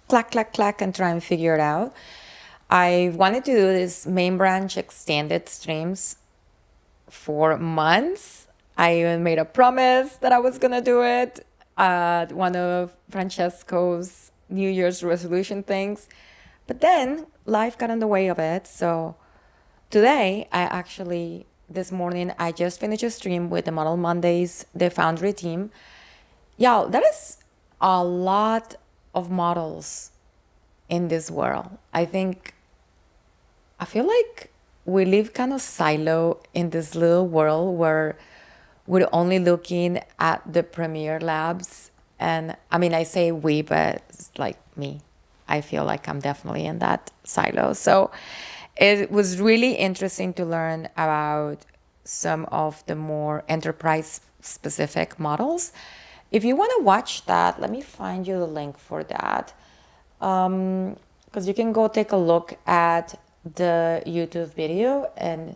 clack, clack, clack, and try and figure it out. I wanted to do this main branch extended streams for months. I even made a promise that I was gonna do it at one of Francesco's New Year's resolution things. But then life got in the way of it. So today, this morning, I just finished a stream with the Model Mondays, the Foundry team. Yeah, that is a lot of models in this world. I feel like we live kind of silo in this little world where we're only looking at the Premier Labs. And I mean, I say we, but it's like me. I feel like I'm definitely in that silo. So it was really interesting to learn about some of the more enterprise specific models. If you want to watch that, let me find you the link for that. Because you can go take a look at the YouTube video and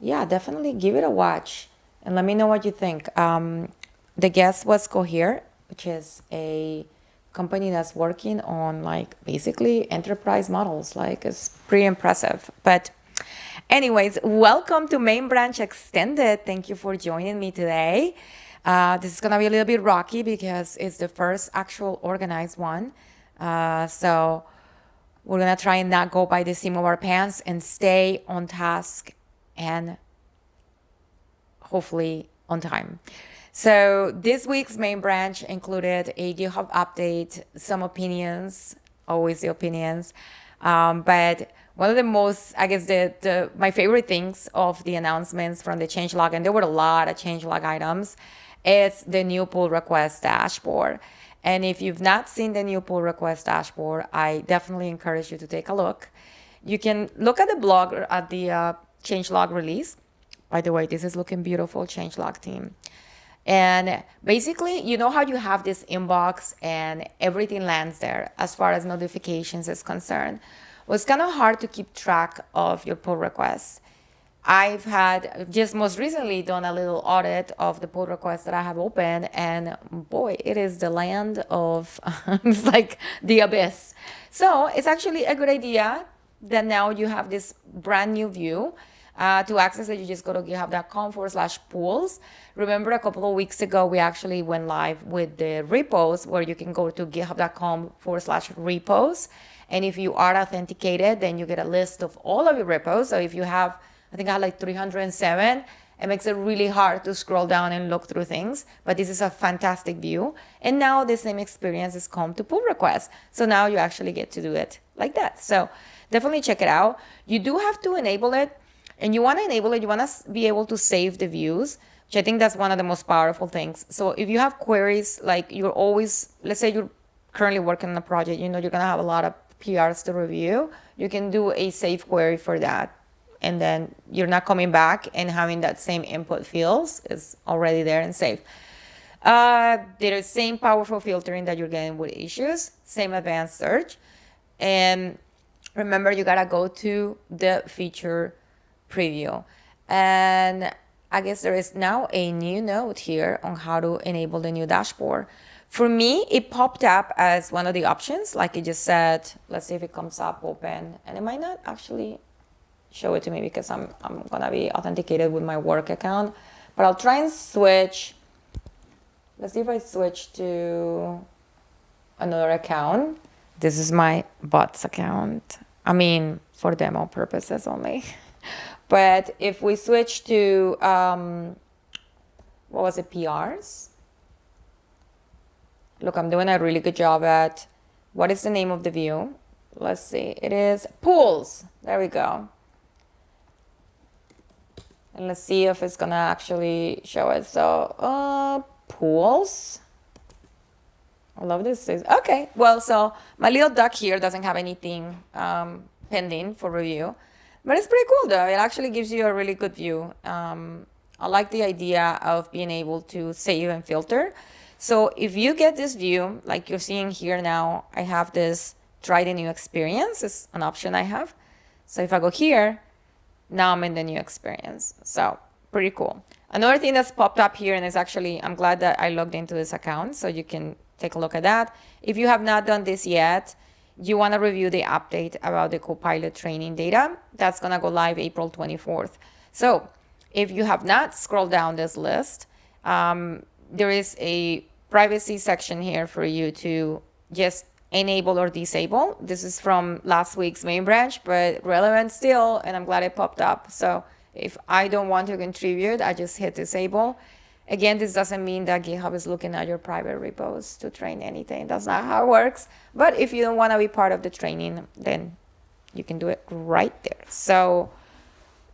yeah, definitely give it a watch and let me know what you think. The guest was Cohere, which is a company that's working on like basically enterprise models. Like it's pretty impressive. But anyways, welcome to Main Branch Extended. Thank you for joining me today. This is gonna be a little bit rocky because it's the first actual organized one. So we're gonna try and not go by the seam of our pants and stay on task and hopefully on time. So this week's main branch included a GitHub update, some opinions, always the opinions. But one of the most, I guess, my favorite things of the announcements from the changelog, and there were a lot of changelog items, is the new pull request dashboard. And if you've not seen the new pull request dashboard, I definitely encourage you to take a look. You can look at the blog at the changelog release. By the way, this is looking beautiful, changelog team. And basically, you know how you have this inbox and everything lands there as far as notifications is concerned. Well, it's kind of hard to keep track of your pull requests. I've had just most recently done a little audit of the pull requests that I have open, and boy, it is the land of, it's like the abyss. So it's actually a good idea that now you have this brand new view. To access it, you just go to github.com/pools. Remember a couple of weeks ago, we actually went live with the repos where you can go to github.com/repos. And if you are authenticated, then you get a list of all of your repos. So if you have, I think I had like 307, it makes it really hard to scroll down and look through things. But this is a fantastic view. And now the same experience has come to pull requests. So now you actually get to do it like that. So definitely check it out. You do have to enable it. And you want to enable it, you want to be able to save the views, which I think that's one of the most powerful things. So if you have queries, like you're always, let's say you're currently working on a project, you know you're going to have a lot of PRs to review, you can do a save query for that. And then you're not coming back and having that same input fields is already there and saved. There is same powerful filtering that you're getting with issues, same advanced search. And remember, you got to go to the feature preview. And I guess there is now a new note here on how to enable the new dashboard. For me, it popped up as one of the options, like it just said, let's see if it comes up open. And it might not actually show it to me because I'm gonna be authenticated with my work account. But I'll try and switch. Let's see if I switch to another account. This is my bots account. I mean, for demo purposes only. But if we switch to, what was it, PRs? Look, I'm doing a really good job at, what is the name of the view? Let's see, it is pools. There we go. And let's see if it's gonna actually show it. So, pools. I love this. Okay, well, so my little duck here doesn't have anything pending for review. But it's pretty cool though. It actually gives you a really good view. I like the idea of being able to save and filter. So if you get this view, like you're seeing here now, I have this try the new experience. It's an option I have. So if I go here, now I'm in the new experience. So pretty cool. Another thing that's popped up here, and it's actually, I'm glad that I logged into this account so you can take a look at that. If you have not done this yet, you want to review the update about the Copilot training data. That's going to go live April 24th. So if you have not scrolled down this list, there is a privacy section here for you to just enable or disable. This is from last week's main branch, but relevant still, and I'm glad it popped up. So if I don't want to contribute, I just hit disable. Again, this doesn't mean that GitHub is looking at your private repos to train anything. That's not how it works. But if you don't want to be part of the training, then you can do it right there. So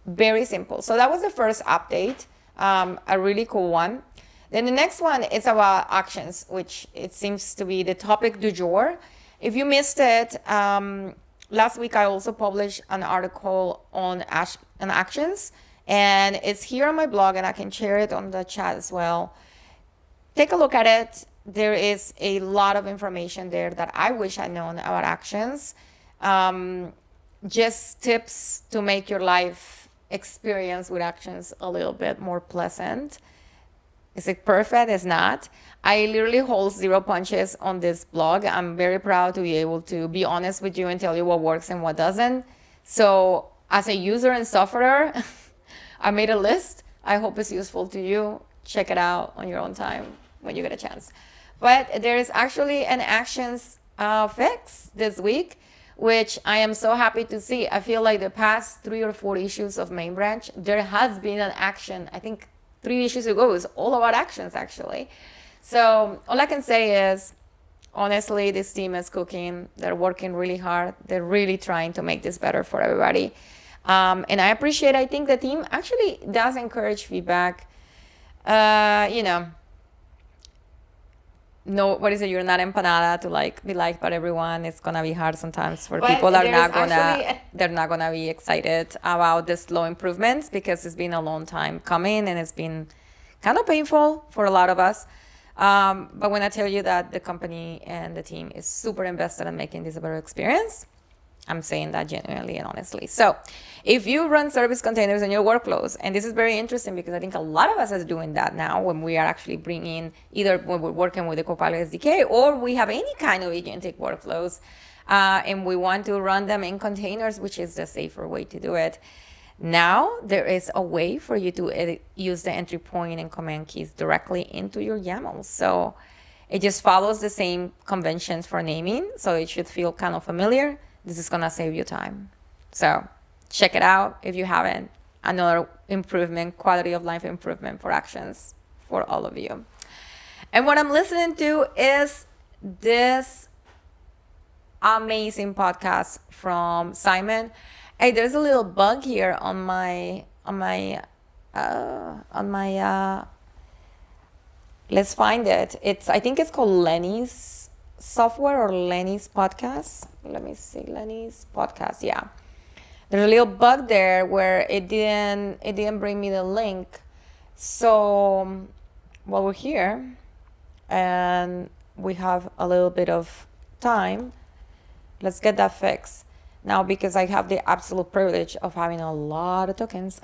very simple. So that was the first update, a really cool one. Then the next one is about actions, which it seems to be the topic du jour. If you missed it, last week I also published an article on actions, and it's here on my blog, and I can share it on the chat as well. Take a look at it. There is a lot of information there that I wish I'd known about actions. Just tips to make your life experience with actions a little bit more pleasant. Is it perfect? It's not. I literally hold zero punches on this blog. I'm very proud to be able to be honest with you and tell you what works and what doesn't. So as a user and sufferer, I made a list. I hope it's useful to you. Check it out on your own time when you get a chance. But there is actually an actions fix this week, which I am so happy to see. I feel like the past 3 or 4 issues of main branch, there has been an action. I think 3 issues ago was all about actions, actually. So all I can say is, honestly, this team is cooking. They're working really hard. They're really trying to make this better for everybody. And I appreciate, I think the team actually does encourage feedback. No, what is it? You're not empanada to be liked by everyone. It's gonna be hard sometimes for people that they're not gonna be excited about the slow improvements, because it's been a long time coming and it's been kind of painful for a lot of us. But when I tell you that the company and the team is super invested in making this a better experience, I'm saying that genuinely and honestly. So if you run service containers in your workflows, and this is very interesting because I think a lot of us are doing that now when we are actually bringing, either when we're working with the Copilot SDK or we have any kind of agentic workflows, and we want to run them in containers, which is the safer way to do it. Now there is a way for you to use the entry point and command keys directly into your YAMLs. So it just follows the same conventions for naming. So it should feel kind of familiar. This is gonna save you time. So check it out if you haven't. Another improvement, quality of life improvement for actions for all of you. And what I'm listening to is this amazing podcast from Simon. Hey, there's a little bug here on my let's find it. I think it's called Lenny's software or Lenny's podcast. Let me see, Lenny's podcast. Yeah, there's a little bug there where it didn't bring me the link. So while we're here and we have a little bit of time, let's get that fixed. Now, because I have the absolute privilege of having a lot of tokens,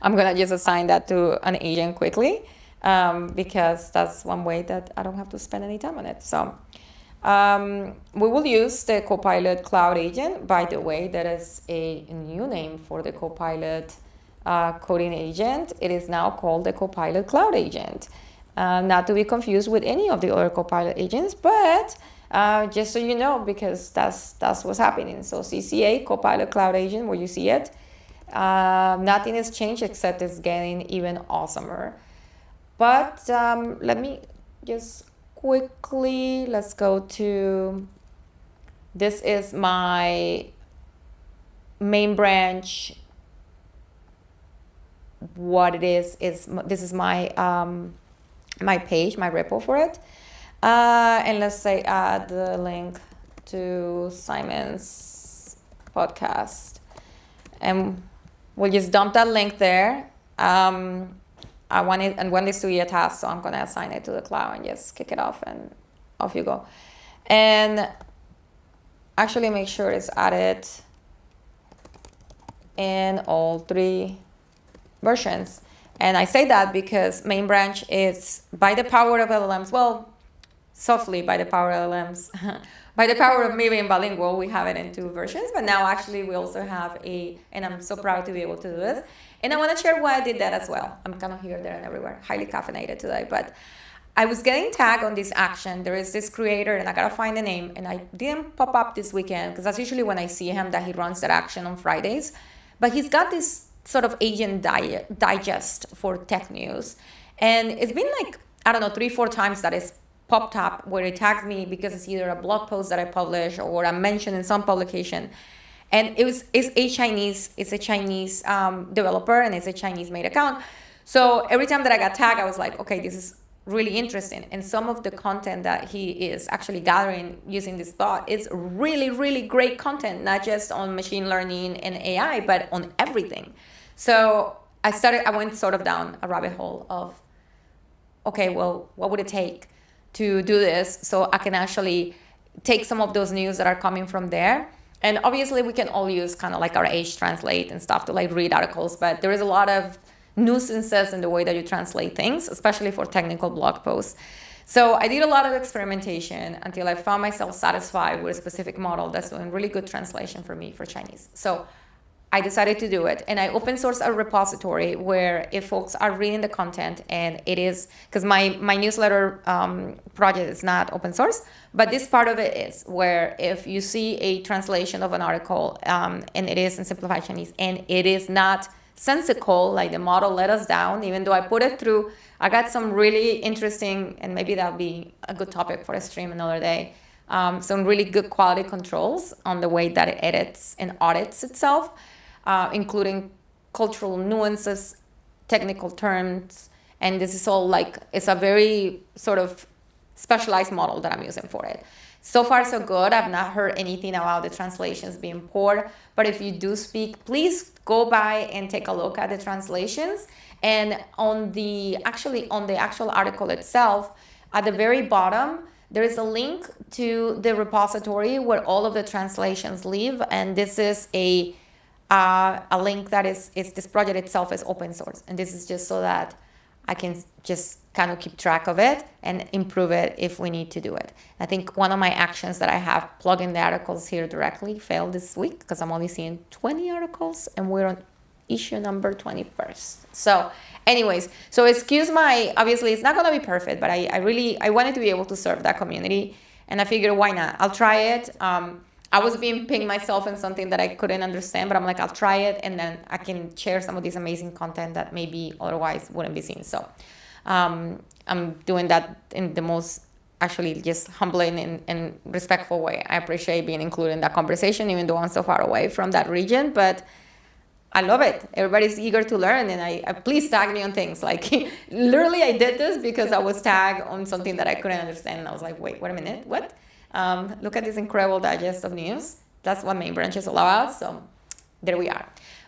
I'm gonna just assign that to an agent quickly, because that's one way that I don't have to spend any time on it. So we will use the Copilot Cloud Agent. By the way, that is a new name for the Copilot coding agent. It is now called the Copilot Cloud Agent. Not to be confused with any of the other Copilot agents, but just so you know, because that's what's happening. So CCA, Copilot Cloud Agent, where you see it, nothing has changed except it's getting even awesomer. But let me just quickly, let's go to, this is my main branch. What it is this is my my page, my repo for it. And let's say add the link to Simon's podcast, and we'll just dump that link there. I want this to be a task, so I'm gonna assign it to the cloud and just kick it off, and off you go. And actually make sure it's added in all 3 versions. And I say that because main branch is, by the power of LLMs, well, softly by the power of LLMs. By the power of me being bilingual, we have it in 2 versions, but now actually we also have and I'm so proud to be able to do this. And I want to share why I did that as well. I'm kind of here, there, and everywhere, highly caffeinated today, but I was getting tagged on this action. There is this creator, and I gotta find the name, and I didn't pop up this weekend because that's usually when I see him, that he runs that action on Fridays. But he's got this sort of agent digest for tech news, and it's been like, I don't know, 3-4 times that it's popped up where it tags me because it's either a blog post that I publish or I'm mentioned in some publication. And it's a Chinese developer, and it's a Chinese made account. So every time that I got tagged, I was like, okay, this is really interesting. And some of the content that he is actually gathering using this bot is really, really great content, not just on machine learning and AI, but on everything. So I went sort of down a rabbit hole of, okay, well, what would it take to do this so I can actually take some of those news that are coming from there. And obviously we can all use kind of like our Age Translate and stuff to like read articles, but there is a lot of nuisances in the way that you translate things, especially for technical blog posts. So I did a lot of experimentation until I found myself satisfied with a specific model that's doing really good translation for me for Chinese. So I decided to do it, and I open source a repository where if folks are reading the content, and it is, because my newsletter project is not open source, but this part of it is, where if you see a translation of an article and it is in simplified Chinese and it is not sensical, like the model let us down, even though I put it through, I got some really interesting, and maybe that'll be a good topic for a stream another day, some really good quality controls on the way that it edits and audits itself. Including cultural nuances, technical terms, and this is all like, it's a very sort of specialized model that I'm using for it. So far, so good. I've not heard anything about the translations being poor, but if you do speak, please go by and take a look at the translations. And on the actual article itself, at the very bottom, there is a link to the repository where all of the translations live, and this is a link that is this project itself is open source, and this is just so that I can just kind of keep track of it and improve it if we need to do it. I think one of my actions that I have plugging the articles here directly failed this week because I'm only seeing 20 articles and we're on issue number 21st. So anyways, so excuse my, obviously it's not going to be perfect, but I wanted to be able to serve that community, and I figured why not? I'll try it. I was being pinged myself in something that I couldn't understand, but I'm like, I'll try it, and then I can share some of this amazing content that maybe otherwise wouldn't be seen. So I'm doing that in the most actually just humbling and respectful way. I appreciate being included in that conversation, even though I'm so far away from that region, but I love it. Everybody's eager to learn, and I please tag me on things. Like literally I did this because I was tagged on something that I couldn't understand, and I was like, wait a minute, what? Look at this incredible digest of news. That's what Main Branch is all about. So there we are.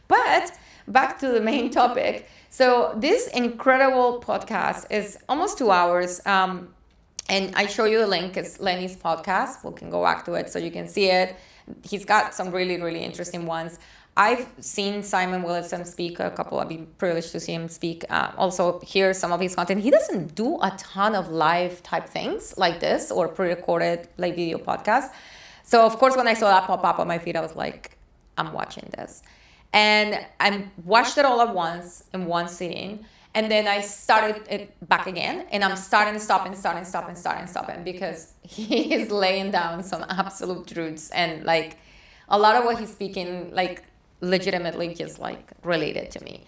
But back to the main topic. So this incredible podcast is almost 2 hours. And I show you the link. It's Lenny's podcast. We can go back to it so you can see it. He's got some really, really interesting ones. I've seen Simon Willison speak a couple. I've been privileged to see him speak. Also hear some of his content. He doesn't do a ton of live type things like this or pre-recorded like video podcasts. So of course, when I saw that pop up on my feed, I was like, I'm watching this. And I watched it all at once in one sitting. And then I started it back again. And I'm starting, stopping because he is laying down some absolute truths. And like a lot of what he's speaking, like legitimately just like related to me.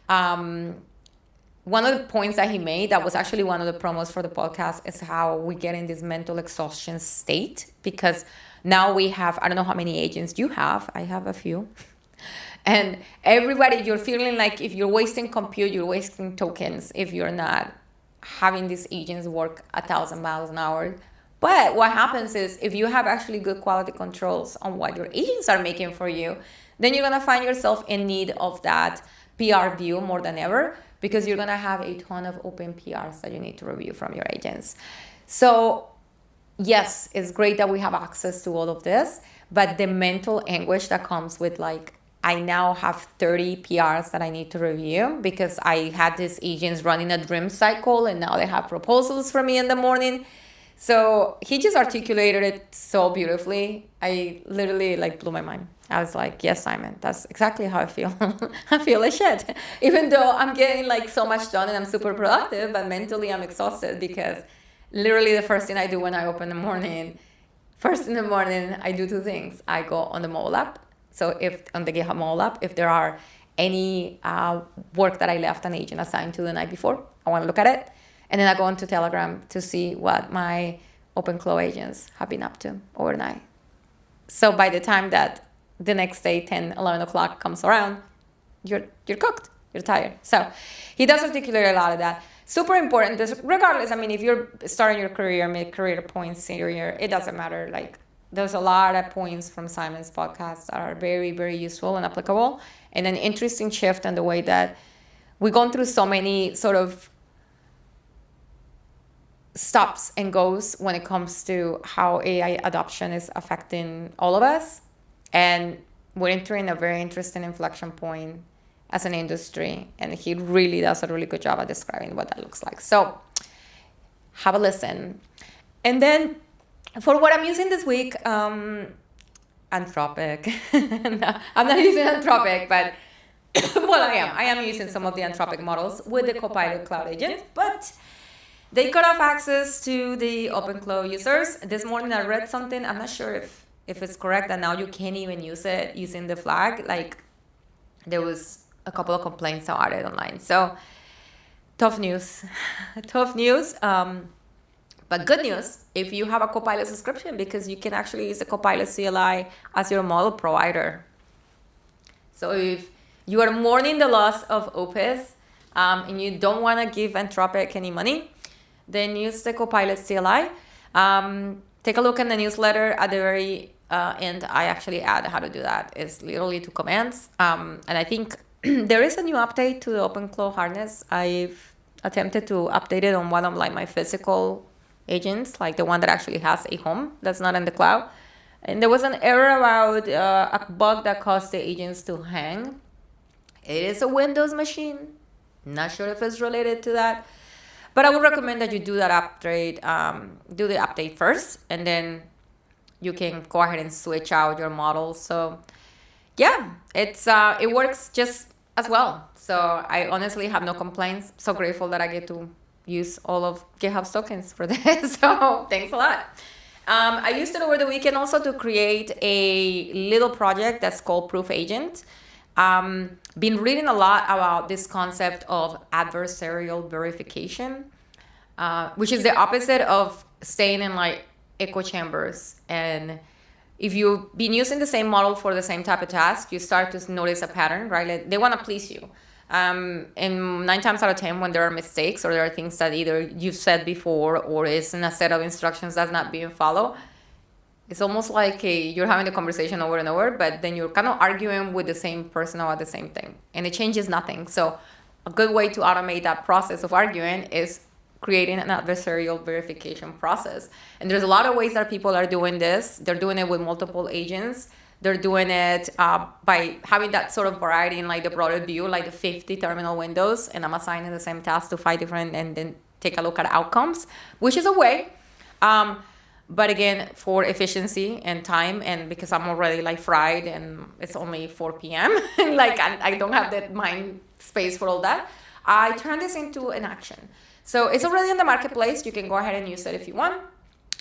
One of the points that he made that was actually one of the promos for the podcast is how we get in this mental exhaustion state, because now we have, I don't know how many agents you have. I have a few. And everybody, you're feeling like if you're wasting compute, you're wasting tokens if you're not having these agents work 1,000 miles an hour. But what happens is if you have actually good quality controls on what your agents are making for you, then you're going to find yourself in need of that PR view more than ever, because you're going to have a ton of open PRs that you need to review from your agents. So yes, it's great that we have access to all of this, but the mental anguish that comes with like, I now have 30 PRs that I need to review because I had these agents running a dream cycle and now they have proposals for me in the morning. So he just articulated it so beautifully. I literally like blew my mind. I was like, yes, Simon, that's exactly how I feel. I feel like shit. Even though I'm getting like so much done and I'm super productive, but mentally I'm exhausted because literally the first thing I do when I open the morning, first in the morning, I do two things. I go on the mobile app. So if on the GitHub mobile app, if there are any work that I left an agent assigned to the night before, I want to look at it. And then I go into Telegram to see what my OpenClaw agents have been up to overnight. So by the time that the next day, 10, 11 o'clock comes around, you're cooked, you're tired. So he does articulate a lot of that. Super important, regardless, I mean, if you're starting your career, mid-career points, senior year, it doesn't matter. Like, there's a lot of points from Simon's podcast that are very, very useful and applicable. And an interesting shift in the way that we've gone through so many sort of stops and goes when it comes to how AI adoption is affecting all of us. And we're entering a very interesting inflection point as an industry. And he really does a really good job at describing what that looks like. So have a listen. And then for what I'm using this week, Anthropic. No, I'm not using Anthropic, but well, I am using some of the Anthropic models with the Copilot Cloud Agent, but they cut off access to the OpenClaw users. This morning I read something, I'm not sure if it's correct, that now you can't even use it using the flag. Like, there was a couple of complaints about it online. So tough news. Tough news. But good news if you have a Copilot subscription, because you can actually use the Copilot CLI as your model provider. So if you are mourning the loss of Opus and you don't want to give Anthropic any money, then use the Copilot CLI. Take a look in the newsletter at the very end. I actually add how to do that. It's literally 2 commands. And I think there is a new update to the OpenClaw harness. I've attempted to update it on one of like my physical agents, like the one that actually has a home that's not in the cloud. And there was an error about a bug that caused the agents to hang. It is a Windows machine. Not sure if it's related to that. But I would recommend that you do that upgrade, do the update first, and then you can go ahead and switch out your model. So yeah, it works just as well. So I honestly have no complaints. So grateful that I get to use all of GitHub's tokens for this. So thanks a lot. I used it over the weekend also to create a little project that's called Proof Agent. Been reading a lot about this concept of adversarial verification, which is the opposite of staying in like echo chambers. And if you've been using the same model for the same type of task, you start to notice a pattern, right? Like they want to please you. And 9 times out of 10, when there are mistakes or there are things that either you've said before or is in a set of instructions that's not being followed, it's almost like you're having the conversation over and over, but then you're kind of arguing with the same person about the same thing, and it changes nothing. So a good way to automate that process of arguing is creating an adversarial verification process. And there's a lot of ways that people are doing this. They're doing it with multiple agents. They're doing it by having that sort of variety in like the broader view, like the 50 terminal windows, and I'm assigning the same task to 5 different, and then take a look at outcomes, which is a way. But again, for efficiency and time, and because I'm already like fried and it's only 4 p.m., like I don't have the mind space for all that, I turn this into an action. So it's already in the marketplace. You can go ahead and use it if you want.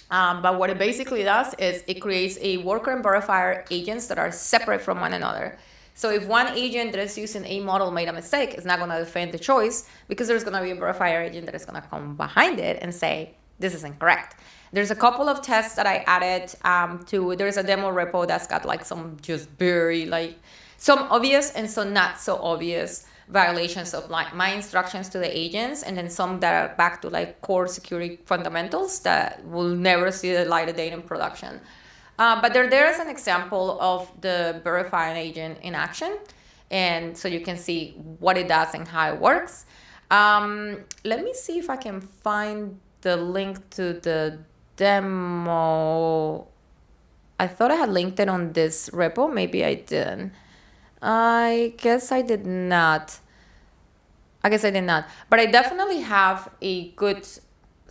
But what it basically does is it creates a worker and verifier agents that are separate from one another. So if one agent that is using a model made a mistake, it's not going to defend the choice, because there's going to be a verifier agent that is going to come behind it and say, this is incorrect. There's a couple of tests that I added there's a demo repo that's got like some just very like some obvious and some not so obvious violations of like my instructions to the agents, and then some that are back to like core security fundamentals that will never see the light of day in production. But they're there as an example of the verifying agent in action, and so you can see what it does and how it works. Let me see if I can find the link to the demo. I thought I had linked it on this repo. Maybe I didn't. I guess I did not. But I definitely have a good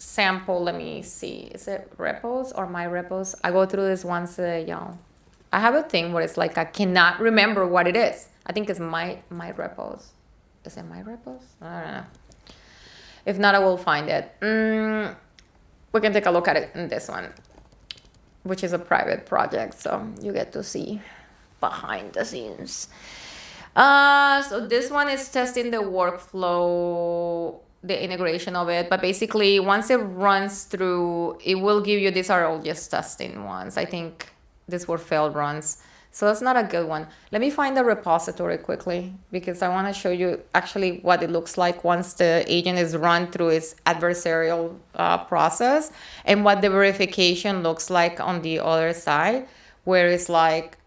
sample. Let me see. Is it repos or my repos? I go through this once y'all. I have a thing where it's like I cannot remember what it is. I think it's my repos. Is it my repos? I don't know. If not, I will find it. We can take a look at it in this one, which is a private project, so you get to see behind the scenes. So this one is testing the workflow, the integration of it, but basically once it runs through, it will give you, these are all just testing ones. I think these were failed runs, so that's not a good one. Let me find the repository quickly, because I want to show you actually what it looks like once the agent is run through its adversarial process, and what the verification looks like on the other side, where it's like,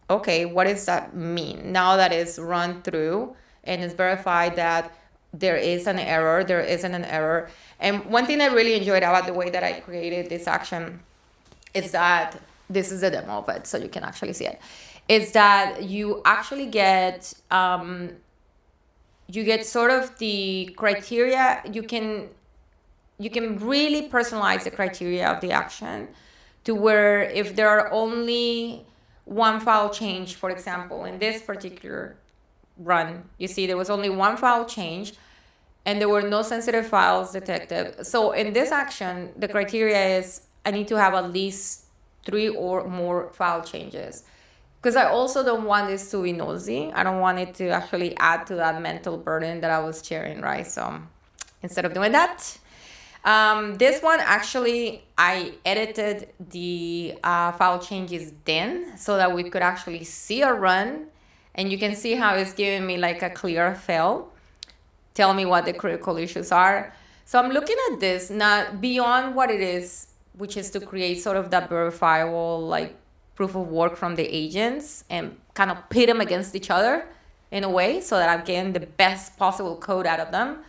okay, what does that mean? Now that it's run through and it's verified that there is an error, there isn't an error. And one thing I really enjoyed about the way that I created this action is that, this is a demo of it, so you can actually see it, is that you actually get, you get sort of the criteria. You can really personalize the criteria of the action to where if there are only one file change, for example, in this particular run, you see there was only one file change and there were no sensitive files detected. So in this action, the criteria is I need to have at least 3 or more file changes, because I also don't want this to be nosy. I don't want it to actually add to that mental burden that I was sharing, right? So instead of doing that, this one actually, I edited the file changes then so that we could actually see a run, and you can see how it's giving me like a clear fail. Tell me what the critical issues are. So I'm looking at this not beyond what it is, which is to create sort of that verifiable like proof of work from the agents and kind of pit them against each other in a way so that I'm getting the best possible code out of them.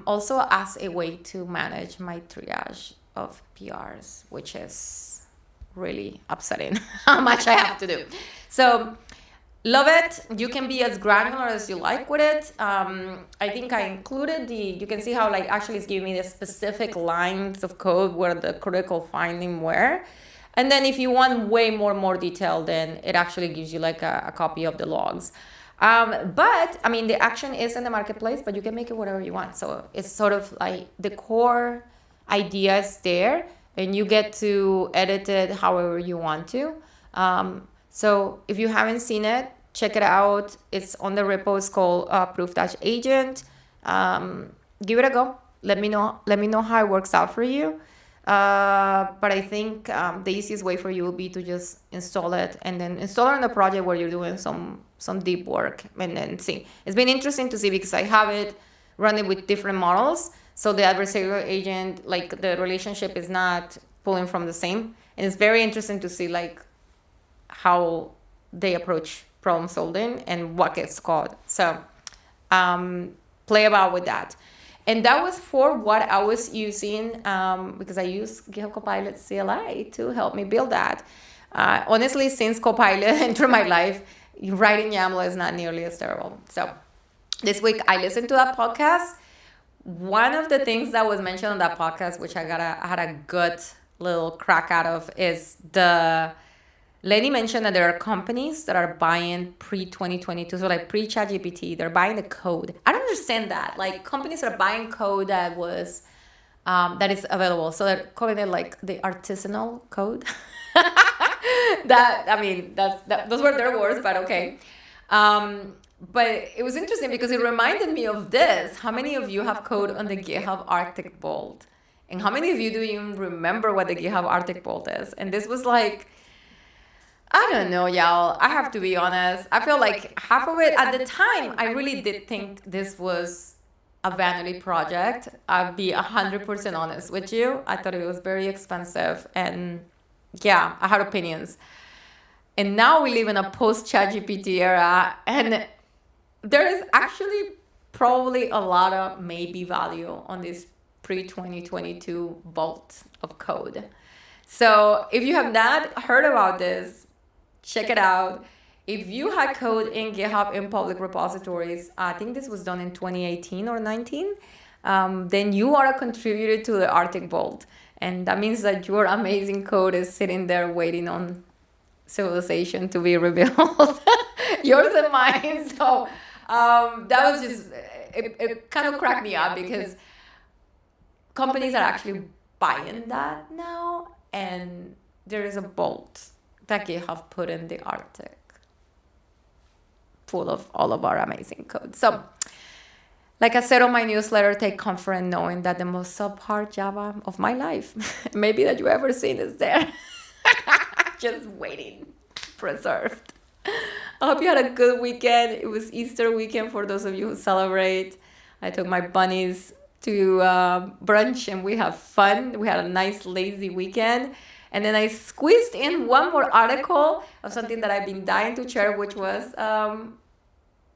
Also as a way to manage my triage of PRs, which is really upsetting how much I have to do. So love it. You can be as granular as you like with it. I think I included you can see how like actually it's giving me the specific lines of code where the critical finding were. And then if you want way more detail, then it actually gives you like a copy of the logs. But I mean, the action is in the marketplace, but you can make it whatever you want. So it's sort of like the core idea is there, and you get to edit it however you want to. So if you haven't seen it, check it out. It's on the repo. It's called proof-agent. Give it a go. Let me know how it works out for you. But I think the easiest way for you will be to just install it and then install it on the project where you're doing some deep work and then see. It's been interesting to see because I have it running with different models. So the adversarial agent, like the relationship is not pulling from the same. And it's very interesting to see like how they approach problem solving and what gets called. So play about with that. And that was for what I was using because I use GitHub Copilot CLI to help me build that. Honestly, since Copilot entered my life, writing YAML is not nearly as terrible. So this week I listened to that podcast. One of the things that was mentioned on that podcast, which I had a good little crack out of, is the lady mentioned that there are companies that are buying pre-2022, so like pre-ChatGPT, they're buying the code. I don't understand that. Like companies are buying code that was that is available. So they're calling it like the artisanal code. Those were their words, but okay. But it was interesting because it reminded me of this. How many of you have code on the GitHub Arctic Bolt? And how many of you do even remember what the GitHub Arctic Bolt is? And this was like, I don't know, y'all. I have to be honest. I feel like half of it, at the time, I really did think this was a vanity project. I'll be 100% honest with you. I thought it was very expensive. And yeah, I had opinions. And now we live in a post-ChatGPT era. And there is actually probably a lot of maybe value on this pre-2022 vault of code. So if you have not heard about this, check it out. If you had code in GitHub in public repositories, I think this was done in 2018 or 19. then you are a contributor to the Arctic Vault. And that means that your amazing code is sitting there waiting on civilization to be revealed. Yours and mine. So that was just, it kind of cracked me up because companies are actually buying that now. And there is a vault that you have put in the Arctic full of all of our amazing code. So, like I said on my newsletter, take comfort in knowing that the most subpar Java of my life, maybe that you ever seen, is there. Just waiting, preserved. I hope you had a good weekend. It was Easter weekend for those of you who celebrate. I took my bunnies to brunch and we have fun. We had a nice lazy weekend. And then I squeezed in one more article of something that I've been dying to share, which was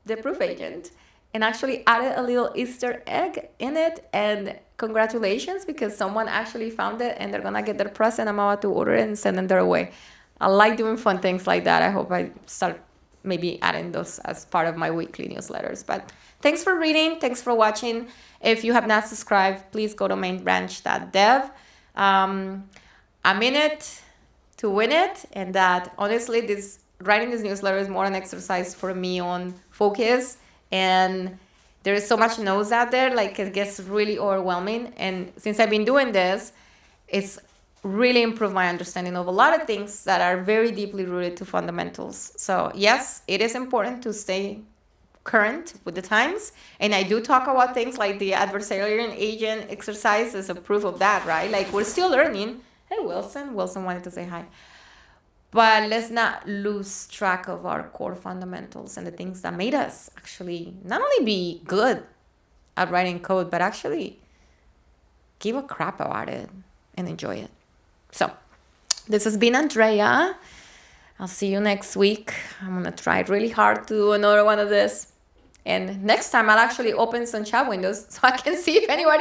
the proof agent. And actually added a little Easter egg in it. And congratulations, because someone actually found it and they're going to get their present. I'm about to order it and send them their way. I like doing fun things like that. I hope I start maybe adding those as part of my weekly newsletters. But thanks for reading. Thanks for watching. If you have not subscribed, please go to mainbranch.dev. I'm in it to win it. And that honestly, writing this newsletter is more an exercise for me on focus. And there is so much noise out there, like it gets really overwhelming. And since I've been doing this, it's really improved my understanding of a lot of things that are very deeply rooted to fundamentals. So yes, it is important to stay current with the times. And I do talk about things like the adversarial agent exercise as a proof of that, right? Like we're still learning. Hey, Wilson. Wilson wanted to say hi. But let's not lose track of our core fundamentals and the things that made us actually not only be good at writing code, but actually give a crap about it and enjoy it. So this has been Andrea. I'll see you next week. I'm going to try really hard to do another one of this. And next time I'll actually open some chat windows so I can see if anybody